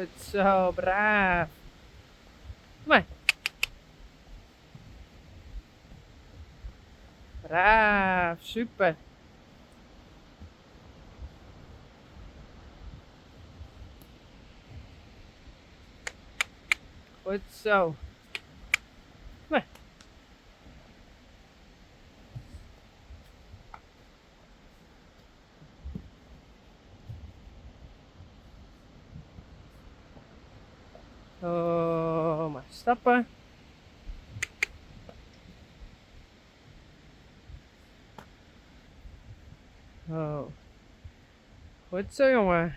Goed zo, braaf. Kom maar. Braaf, super. Goed zo. Kom maar. Oh, maar stappen. Oh. Goed zo, jongen.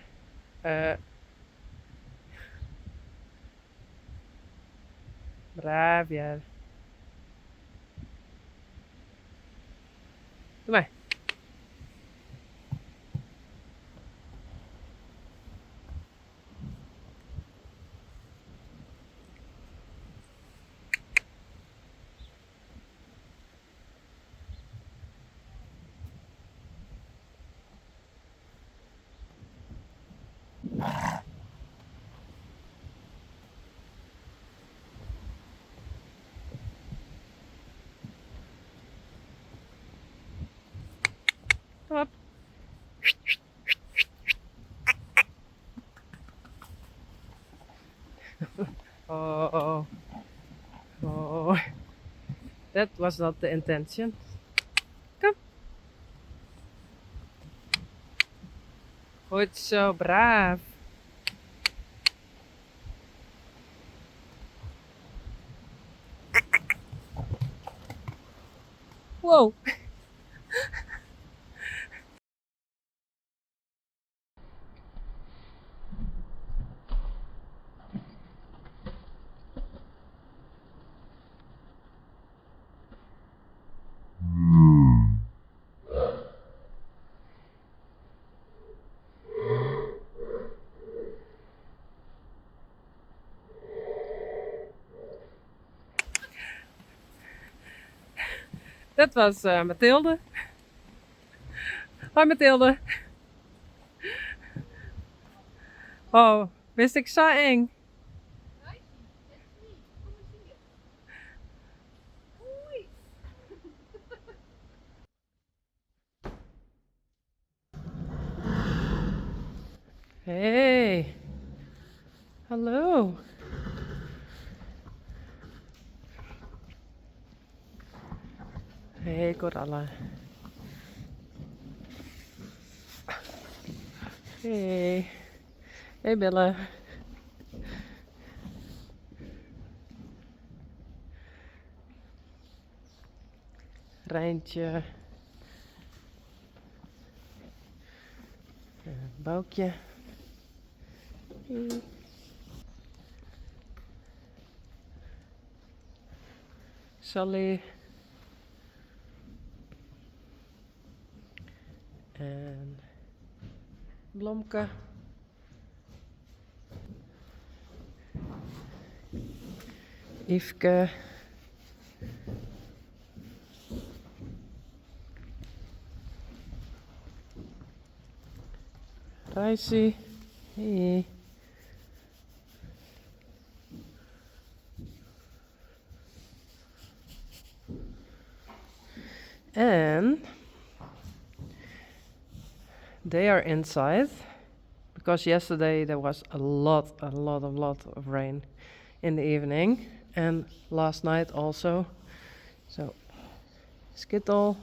Braaf, ja. Doe maar. Kom op. Oh, oh, that was not the intention. Kom. Goed zo, braaf. Wow. Dat was Mathilde. Hoi Mathilde. Oh, wist ik zo eng. Hey. Hallo. Hey Coralle. Hey. Hey Belle. Rijntje. Boukje. Sally. En Blomke. Yveske. Risey. Hey. And they are inside because yesterday there was a lot of rain in the evening and last night also. So Skittle,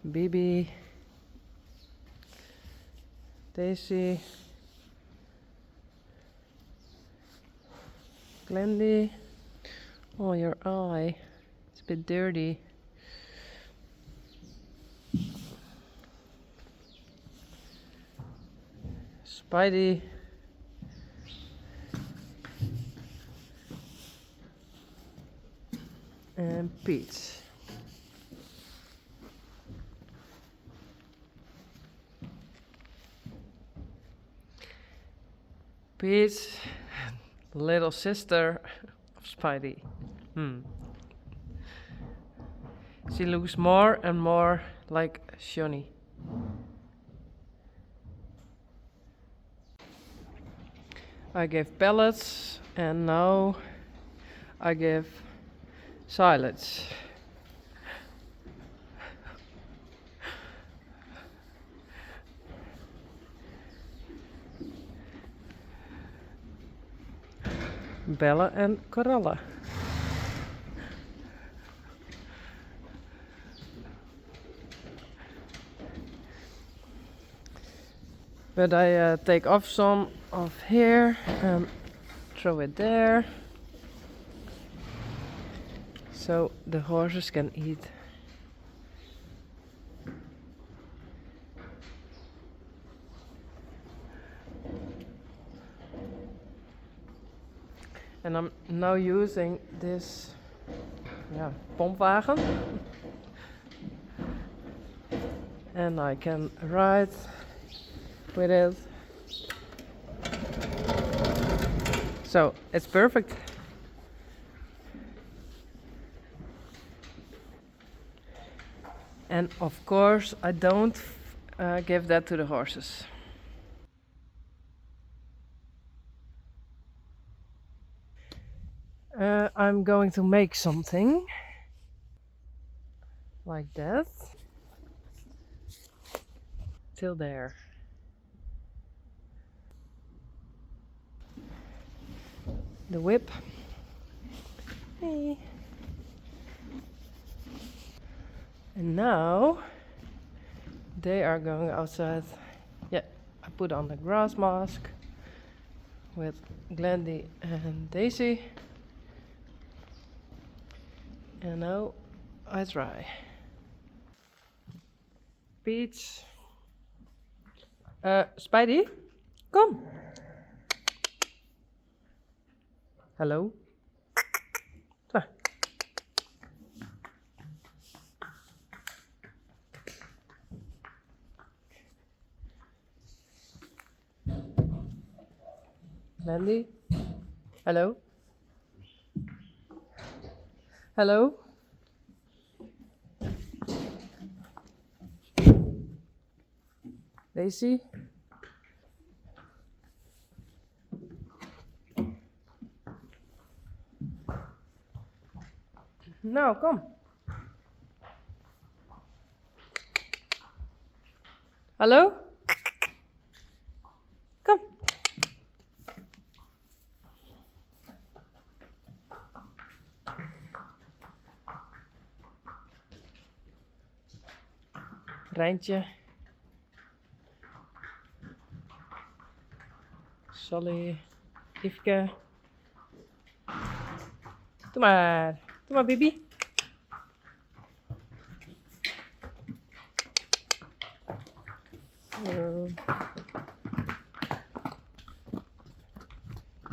Bibi, Daisy, Glendy. Oh, your eye. It's a bit dirty. Spidey. And Pete. Pete, little sister of Spidey. She looks more and more like Shoni. I give pellets, and now I give silage. Belle and Coralle. But I take off some of here and throw it there, so the horses can eat. And I'm now using this pompwagen, and I can ride with it. So it's perfect. And of course I don't give that to the horses. I'm going to make something like that. Till there. The whip. Hey. And now they are going outside. Yeah, I put on the grass mask with Glendy and Daisy. And now I try. Peach. Spidey, come. Hello. Ah. Mandy. Hello. Hello. Daisy. Nou, kom. Hallo? Kom. Rijntje. Sally. Yveske. Doe maar. Doe maar, Bibi.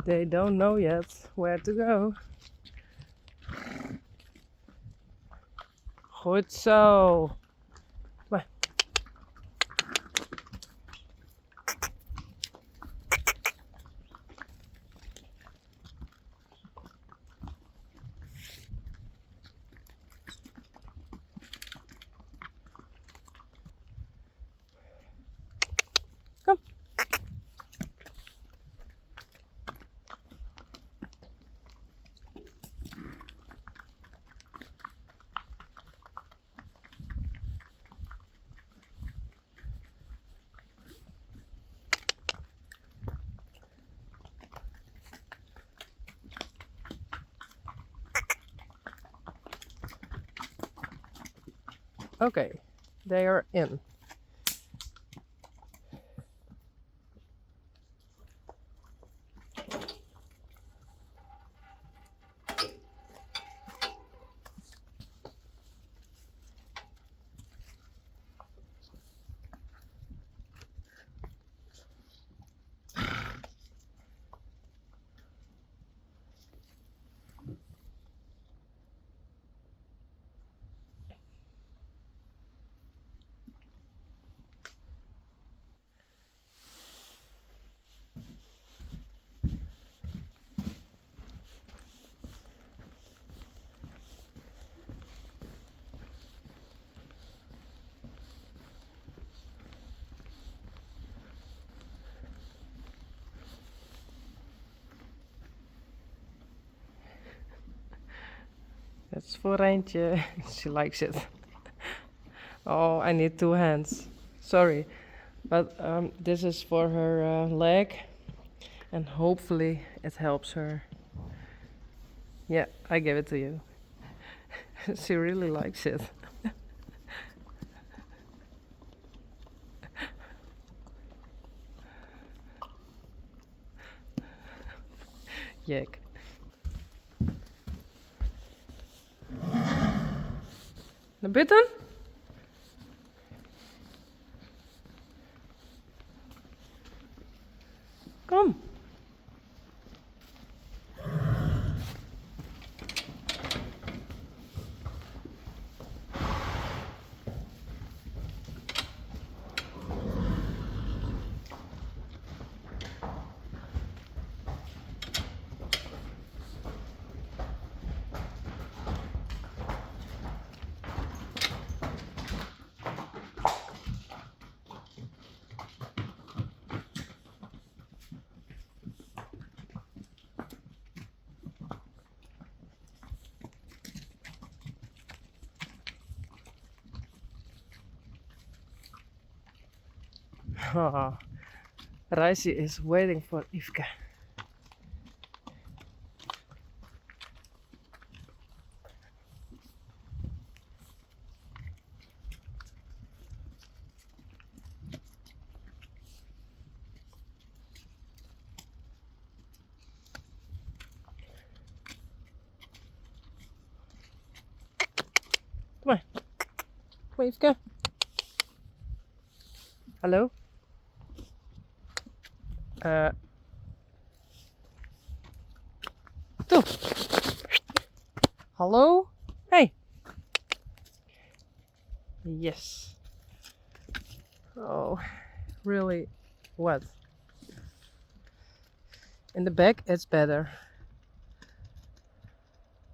They don't know yet where to go. Goed zo. Maar. Kom. Okay, they are in. That's voor Rijntje. She likes it. Oh, I need 2 hands. Sorry. But this is for her leg. And hopefully it helps her. Yeah, I give it to you. She really likes it. Yuck. Naar buiten? Kom. Oh, Risey is waiting for Yvke. Come on. Come on, Yvke. Hallo? Toe. Hallo? Hey. Yes. Oh, really wet. In the back it's better.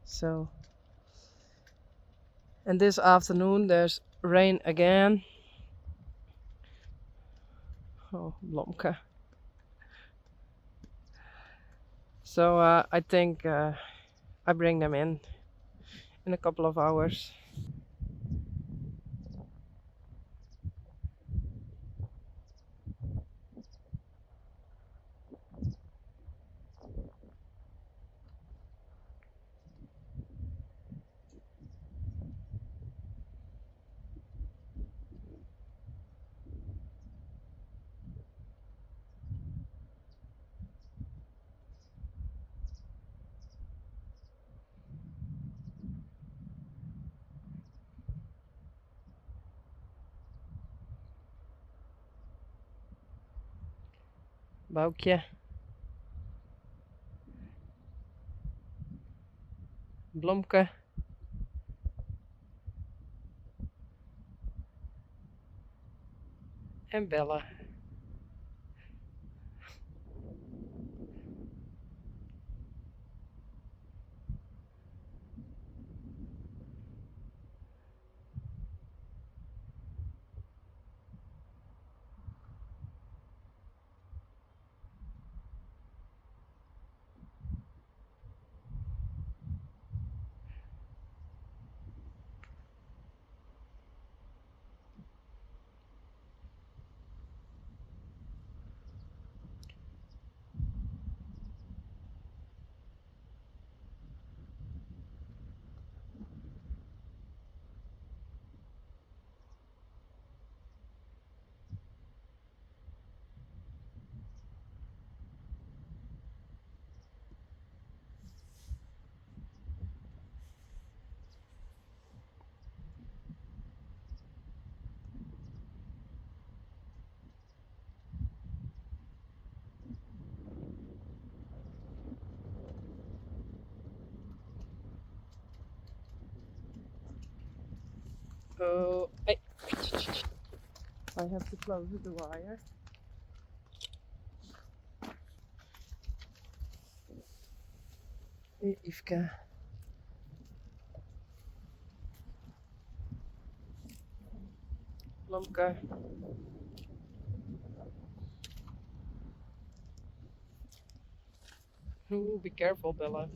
So, and this afternoon there's rain again. Oh, Blomke. So I think I bring them in a couple of hours. Boukje. Blomke. En Belle. Oh, hey. I have to close the wire. Yvke. Blomke. Ooh, be careful, Bella.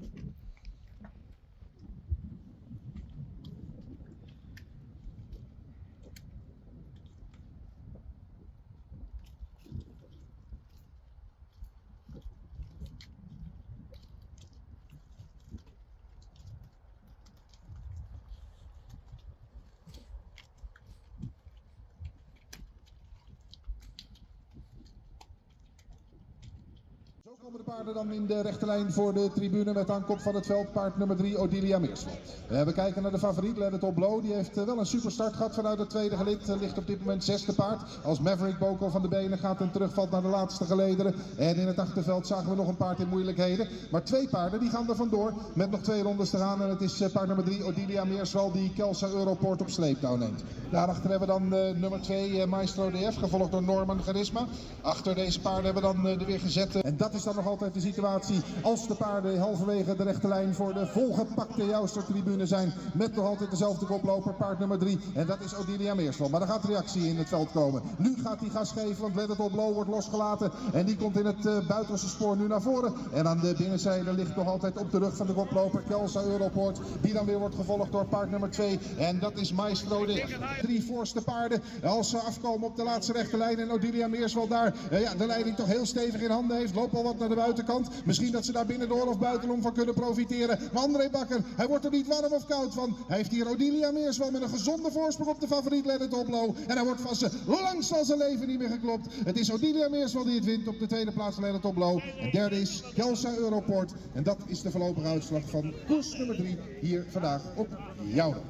Zo komen de paarden dan in de rechte lijn voor de tribune met aan kop van het veld paard nummer 3, Odilia Meersveld. We kijken naar de favoriet, Let It All Blow. Die heeft wel een superstart gehad vanuit het tweede gelid. Ligt op dit moment zesde paard. Als Maverick Boko van de benen gaat en terugvalt naar de laatste gelederen. En in het achterveld zagen we nog een paard in moeilijkheden. Maar twee paarden die gaan er vandoor met nog 2 rondes te gaan. En het is paard nummer 3, Odilia Meersveld, die Kelsa Europort op sleeptouw neemt. Daarachter hebben we dan nummer 2, Maestro DF, gevolgd door Norman Charisma. Achter deze paarden hebben we dan de weer gezet. En dat is dan nog altijd de situatie als de paarden halverwege de rechte lijn voor de volgepakte Joustertribune zijn. Met nog altijd dezelfde koploper, paard nummer 3. En dat is Odilia Meersveld. Maar er gaat reactie in het veld komen. Nu gaat hij gas geven, want Let It All Blow wordt losgelaten. En die komt in het buitenste spoor nu naar voren. En aan de binnenzijde ligt nog altijd op de rug van de koploper Kelsa Europort. Die dan weer wordt gevolgd door paard nummer 2. En dat is Maestro DF. 3 voorste paarden als ze afkomen op de laatste rechte lijn. En Odilia Meersveld daar de leiding toch heel stevig in handen heeft. Loopt al wat naar de buitenkant. Misschien dat ze daar binnendoor of buitenom van kunnen profiteren. Maar André Bakker, hij wordt er niet warm of koud van. Hij heeft hier Odilia Meersveld met een gezonde voorsprong op de favoriet Let It All Blow. En hij wordt van zijn langs van zijn leven niet meer geklopt. Het is Odilia Meersveld die het wint op de tweede plaats Let It All Blow. En derde is Kelsa Europort. En dat is de voorlopige uitslag van koers nummer 3 hier vandaag op jouw dag.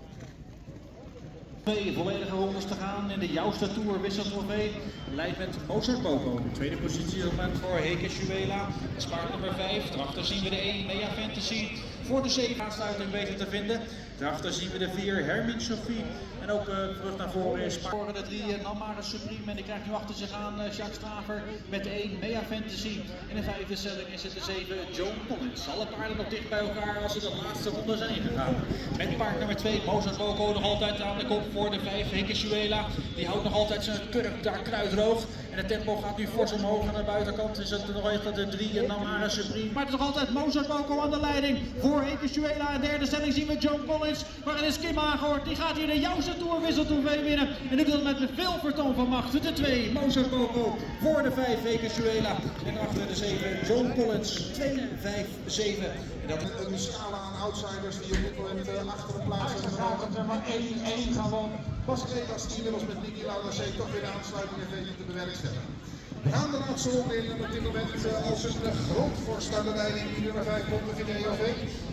2 volledige rondes te gaan in de Jouster Tour wisseltrofee. Leidt met Mozart Boko. De tweede positie op moment voor Heke Juela. Paard nummer 5. Daarachter zien we de 1 Mea Fantasy. Voor de 7 aansluiting weten te vinden. Daarachter zien we de 4 Hermine Sophie. En ook terug naar voren is paard de 3 Namara Supreme. En die krijgt nu achter zich aan Jacques Straver met de 1 Mea Fantasy. In de 5e stelling is het de 7 Joan Collins. Alle paarden nog dicht bij elkaar als ze de laatste ronde zijn gegaan. Met paard nummer 2 Mozart Boko nog altijd aan de kop voor de 5 Heke Juela. Die houdt nog altijd zijn kurk daar kruidroog. En het tempo gaat nu fors omhoog. Aan de buitenkant is het nog altijd de 3 Namara Supreme. Maar het is nog altijd Mozart Boko aan de leiding voor Heke Juela. In de 3e stelling zien we Joan Collins. Maar het is Kim aangehoord. Die gaat hier de Jouster Tour wisseltrofee winnen. En die doet het met veel vertoon van macht. De 2 Mozart Boko voor de 5 Heke Juela. En achter de 7 Joan Collins. 2, 5, 7. Dat is een scala aan outsiders die op dit moment achter de plaats hebben genomen. Maar 1-1 gewoon. Bas Kregas die inmiddels met Niki Laudassé toch weer de aansluiting heeft weten te bewerkstelligen. We gaan de laatste ronde in en op dit moment als een groot vorst aan de leiding die nummer 5 komt de VDOV.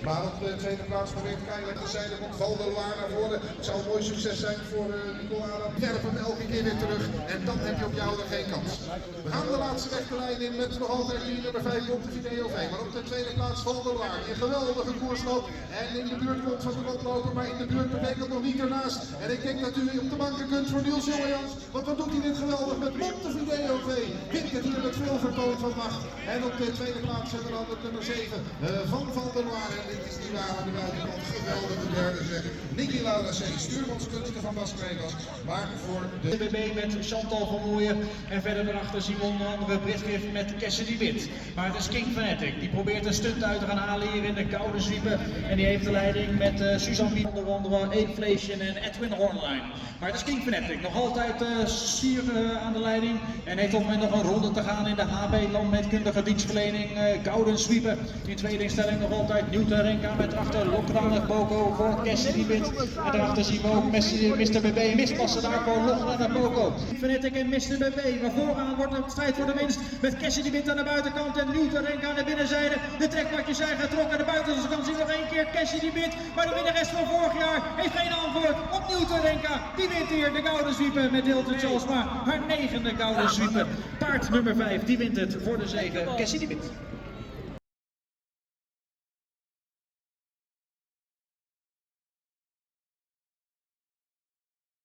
Maar op de tweede plaats probeert Keijler te zijn, er komt Valdeloir naar voren. Het zou een mooi succes zijn voor Nicole Adam. Werp hem elke keer weer terug en dan heb je op jou er geen kans. We gaan de laatste rechte lijn in met nog altijd die nummer 5 komt de VDOV. Maar op de tweede plaats Valdeloir die een geweldige koers loopt en in de buurt komt van de koploper. Maar in de buurt betekent nog niet ernaast. En ik denk dat u op de banken kunt voor Niels Jongejaans. Want wat doet hij dit geweldig met Montevideo V. Wint het hier met veel vertoon van macht. En op de tweede plaats hebben we dan het nummer 7 van Valdeloir. En dit is die waar aan de buitenkant. Geweldige derde zeg. Niki Laudassé, stuurmanskunsten van Bas Kregas. Maar voor de BB met Chantal van Mooijen. En verder daarachter zien we onder andere Britgift met Cassidy Witt. Maar het is King Fanatic. Die probeert een stunt uit te gaan halen hier in de koude zwiepen. En die heeft de leiding met Suzanne Wiet, onder andere Inflation en Edwin Hornline. Maar het is King Fanatic. Nog altijd Sier aan de leiding. En heeft op het moment nog een ronde te gaan in de HB landmeetkundige dienstverlening Gouden Zwiepen. In tweede instelling nog altijd Newton Renka met achter Lockdown Boko voor Cassidy Witt. En daarachter zien we ook Mr. BB mispassen daar voor Lockdown Boko. Fanatic en Mr. BB. Maar vooraan wordt het strijd voor de winst met Cassidy Witt aan de buitenkant en Newton Renka aan de binnenzijde. De trekpakjes zijn getrokken aan de buitenste kant zien we nog één keer Cassidy Witt. Maar de winnares van vorig jaar heeft geen antwoord op Newton Renka. Die wint hier de Gouden Zwiepen met Hilton Charles, maar haar 9e Gouden Zwiepen. Paard nummer 5, die wint het voor de zege Cassidy Witt.